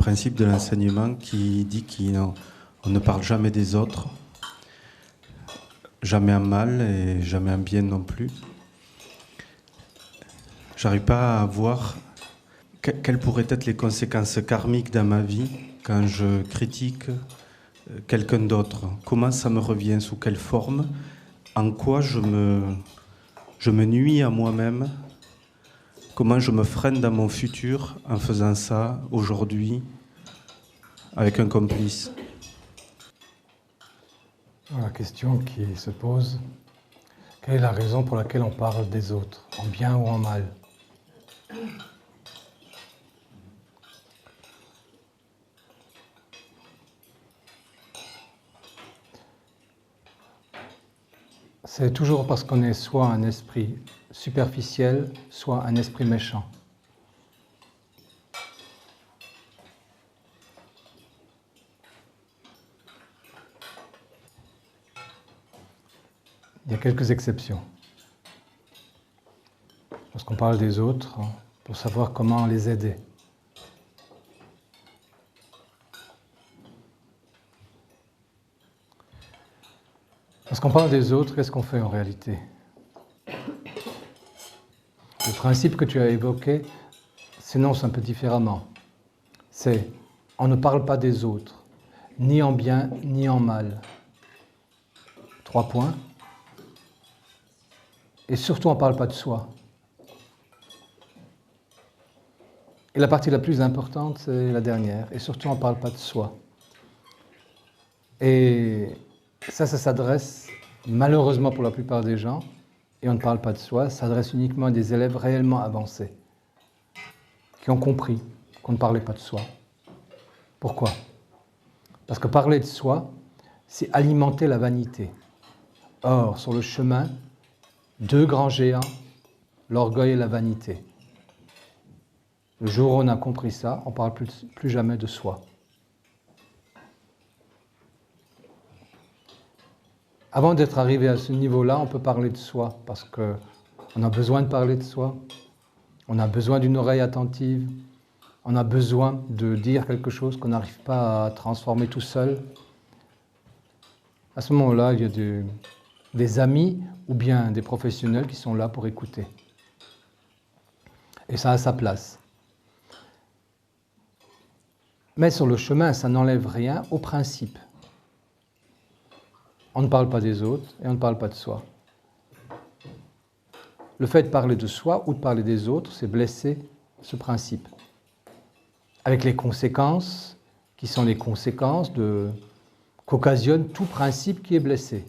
principe de l'enseignement qui dit qu'on ne parle jamais des autres, jamais en mal et jamais en bien non plus. J'arrive pas à voir quelles pourraient être les conséquences karmiques dans ma vie quand je critique quelqu'un d'autre. Comment ça me revient, sous quelle forme, en quoi je me nuis à moi-même, comment je me freine dans mon futur en faisant ça aujourd'hui avec un complice. La question qui se pose, quelle est la raison pour laquelle on parle des autres, en bien ou en mal? C'est toujours parce qu'on est soit un esprit superficiel, soit un esprit méchant. Il y a quelques exceptions. Lorsqu'on parle des autres, pour savoir comment les aider. Lorsqu'on parle des autres, qu'est-ce qu'on fait en réalité? Le principe que tu as évoqué s'énonce un peu différemment. C'est on ne parle pas des autres, ni en bien, ni en mal. 3 points. Et surtout, on ne parle pas de soi. Et la partie la plus importante, c'est la dernière. Et surtout, on ne parle pas de soi. Et ça s'adresse, malheureusement pour la plupart des gens, et on ne parle pas de soi, ça s'adresse uniquement à des élèves réellement avancés, qui ont compris qu'on ne parlait pas de soi. Pourquoi? Parce que parler de soi, c'est alimenter la vanité. Or, sur le chemin, 2 grands géants, l'orgueil et la vanité. Le jour où on a compris ça, on ne parle plus jamais de soi. Avant d'être arrivé à ce niveau-là, on peut parler de soi, parce qu'on a besoin de parler de soi, on a besoin d'une oreille attentive, on a besoin de dire quelque chose qu'on n'arrive pas à transformer tout seul. À ce moment-là, il y a des amis ou bien des professionnels qui sont là pour écouter. Et ça a sa place. Mais sur le chemin, ça n'enlève rien au principe. On ne parle pas des autres et on ne parle pas de soi. Le fait de parler de soi ou de parler des autres, c'est blesser ce principe. Avec les conséquences, qui sont les conséquences qu'occasionne tout principe qui est blessé.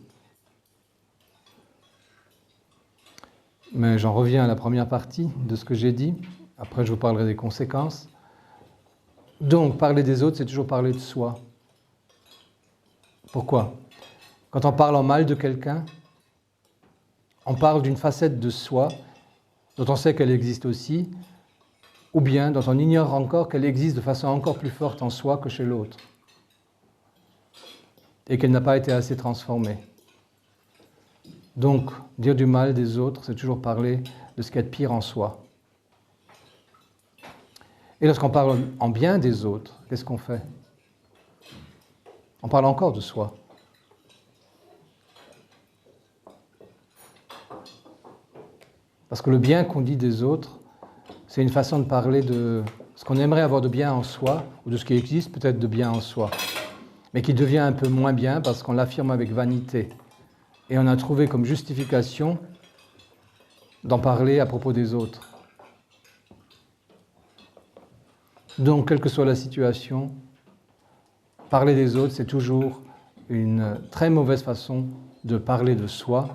Mais j'en reviens à la première partie de ce que j'ai dit. Après, je vous parlerai des conséquences. Donc, parler des autres, c'est toujours parler de soi. Pourquoi ? Quand on parle en mal de quelqu'un, on parle d'une facette de soi dont on sait qu'elle existe aussi, ou bien dont on ignore encore qu'elle existe de façon encore plus forte en soi que chez l'autre, et qu'elle n'a pas été assez transformée. Donc, dire du mal des autres, c'est toujours parler de ce qu'il y a de pire en soi. Et lorsqu'on parle en bien des autres, qu'est-ce qu'on fait? On parle encore de soi. Parce que le bien qu'on dit des autres, c'est une façon de parler de ce qu'on aimerait avoir de bien en soi, ou de ce qui existe peut-être de bien en soi, mais qui devient un peu moins bien parce qu'on l'affirme avec vanité. Et on a trouvé comme justification d'en parler à propos des autres. Donc, quelle que soit la situation, parler des autres, c'est toujours une très mauvaise façon de parler de soi,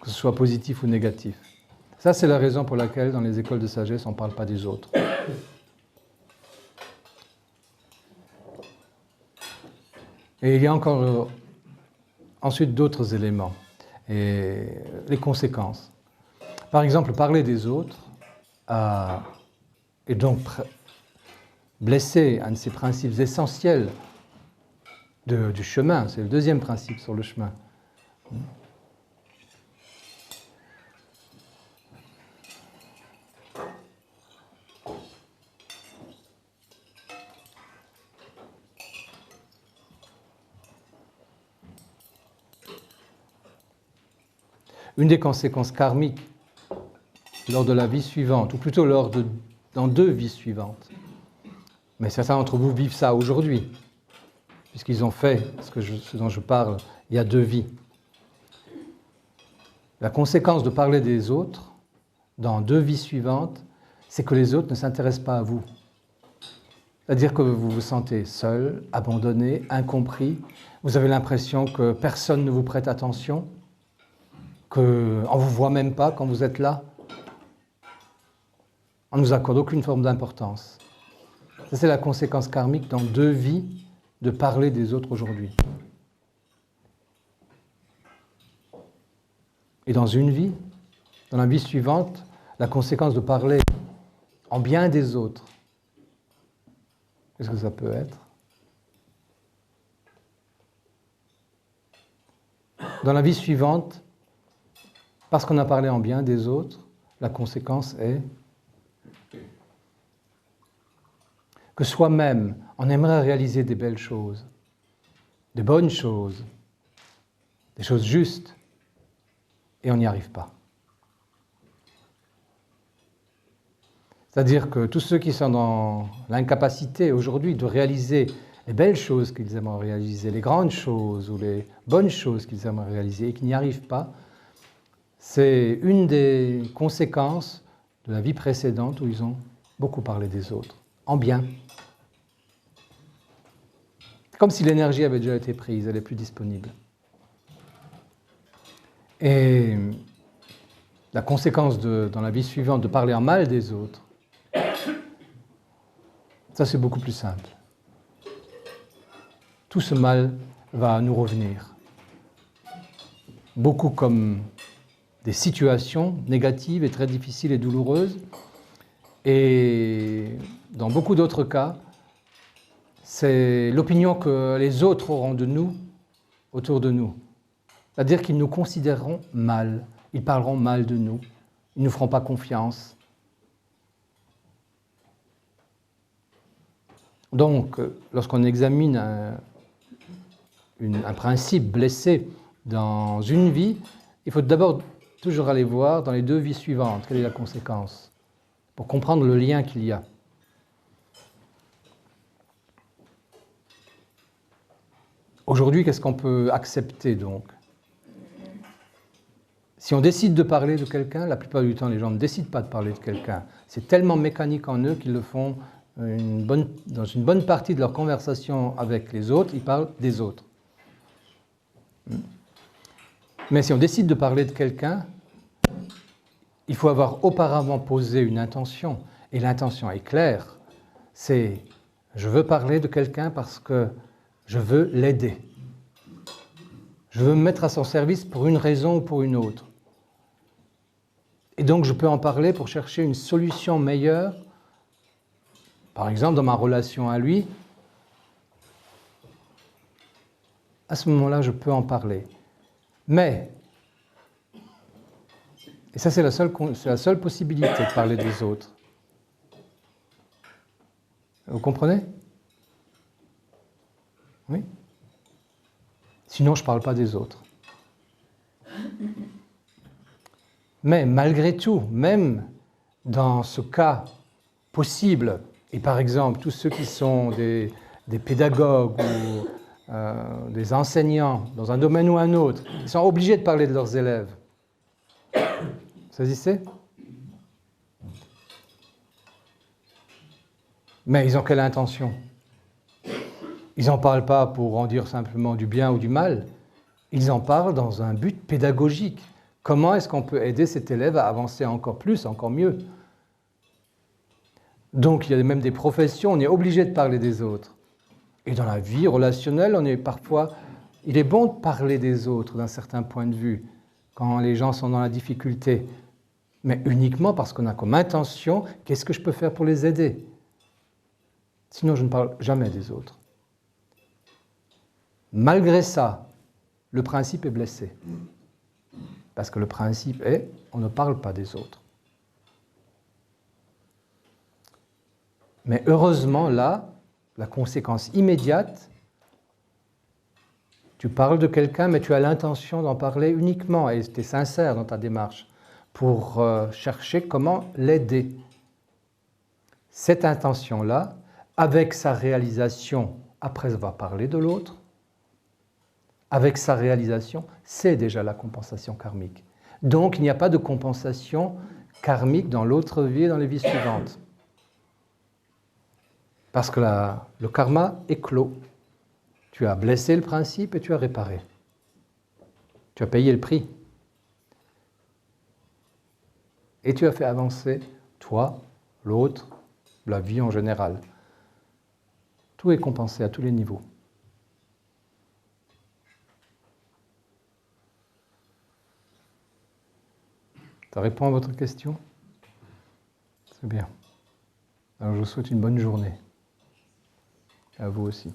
que ce soit positif ou négatif. Ça, c'est la raison pour laquelle, dans les écoles de sagesse, on ne parle pas des autres. Et il y a encore ensuite d'autres éléments, et les conséquences. Par exemple, parler des autres, et donc blesser un de ces principes essentiels du chemin, c'est le deuxième principe sur le chemin. Une des conséquences karmiques lors de la vie suivante, ou plutôt dans 2 vies suivantes. Mais certains d'entre vous vivent ça aujourd'hui, puisqu'ils ont fait ce dont je parle il y a 2 vies. La conséquence de parler des autres dans 2 vies suivantes, c'est que les autres ne s'intéressent pas à vous. C'est-à-dire que vous vous sentez seul, abandonné, incompris. Vous avez l'impression que personne ne vous prête attention, qu'on ne vous voit même pas quand vous êtes là. On ne nous accorde aucune forme d'importance. Ça, c'est la conséquence karmique dans 2 vies de parler des autres aujourd'hui. Et dans une vie, dans la vie suivante, la conséquence de parler en bien des autres, qu'est-ce que ça peut être? Dans la vie suivante, parce qu'on a parlé en bien des autres, la conséquence est que soi-même, on aimerait réaliser des belles choses, des bonnes choses, des choses justes, et on n'y arrive pas. C'est-à-dire que tous ceux qui sont dans l'incapacité aujourd'hui de réaliser les belles choses qu'ils aimeraient réaliser, les grandes choses ou les bonnes choses qu'ils aimeraient réaliser et qui n'y arrivent pas, c'est une des conséquences de la vie précédente où ils ont beaucoup parlé des autres, en bien. Comme si l'énergie avait déjà été prise, elle n'est plus disponible. Et la conséquence dans la vie suivante de parler en mal des autres, ça c'est beaucoup plus simple. Tout ce mal va nous revenir. Beaucoup comme des situations négatives et très difficiles et douloureuses. Et dans beaucoup d'autres cas, c'est l'opinion que les autres auront de nous, autour de nous. C'est-à-dire qu'ils nous considéreront mal, ils parleront mal de nous, ils ne nous feront pas confiance. Donc, lorsqu'on examine un principe blessé dans une vie, il faut d'abord toujours aller voir dans les 2 vies suivantes quelle est la conséquence, pour comprendre le lien qu'il y a. Aujourd'hui, qu'est-ce qu'on peut accepter donc? Si on décide de parler de quelqu'un, la plupart du temps, les gens ne décident pas de parler de quelqu'un. C'est tellement mécanique en eux qu'ils le font dans une bonne partie de leur conversation avec les autres, ils parlent des autres. Mais si on décide de parler de quelqu'un, il faut avoir auparavant posé une intention. Et l'intention est claire. C'est « je veux parler de quelqu'un parce que je veux l'aider. Je veux me mettre à son service pour une raison ou pour une autre. Et donc je peux en parler pour chercher une solution meilleure. Par exemple, dans ma relation à lui, à ce moment-là, je peux en parler. Mais, et ça c'est la seule possibilité de parler des autres. Vous comprenez? Oui? Sinon, je ne parle pas des autres. Mais malgré tout, même dans ce cas possible, et par exemple, tous ceux qui sont des pédagogues ou des enseignants dans un domaine ou un autre, ils sont obligés de parler de leurs élèves. Vous saisissez? Mais ils ont quelle intention? Ils n'en parlent pas pour en dire simplement du bien ou du mal, ils en parlent dans un but pédagogique. Comment est-ce qu'on peut aider cet élève à avancer encore plus, encore mieux? Donc il y a même des professions, on est obligé de parler des autres. Et dans la vie relationnelle, il est bon de parler des autres d'un certain point de vue, quand les gens sont dans la difficulté, mais uniquement parce qu'on a comme intention, qu'est-ce que je peux faire pour les aider? Sinon, je ne parle jamais des autres. Malgré ça, le principe est blessé. Parce que le principe est, on ne parle pas des autres. Mais heureusement, là, la conséquence immédiate, Tu parles de quelqu'un, mais tu as l'intention d'en parler uniquement, et tu es sincère dans ta démarche, pour chercher comment l'aider. Cette intention-là, avec sa réalisation, après avoir parlé de l'autre, avec sa réalisation, c'est déjà la compensation karmique. Donc il n'y a pas de compensation karmique dans l'autre vie et dans les vies suivantes. Parce que le karma est clos. Tu as blessé le principe et tu as réparé. Tu as payé le prix. Et tu as fait avancer, toi, l'autre, la vie en général. Tout est compensé à tous les niveaux. Ça répond à votre question? C'est bien. Alors je vous souhaite une bonne journée. À vous aussi.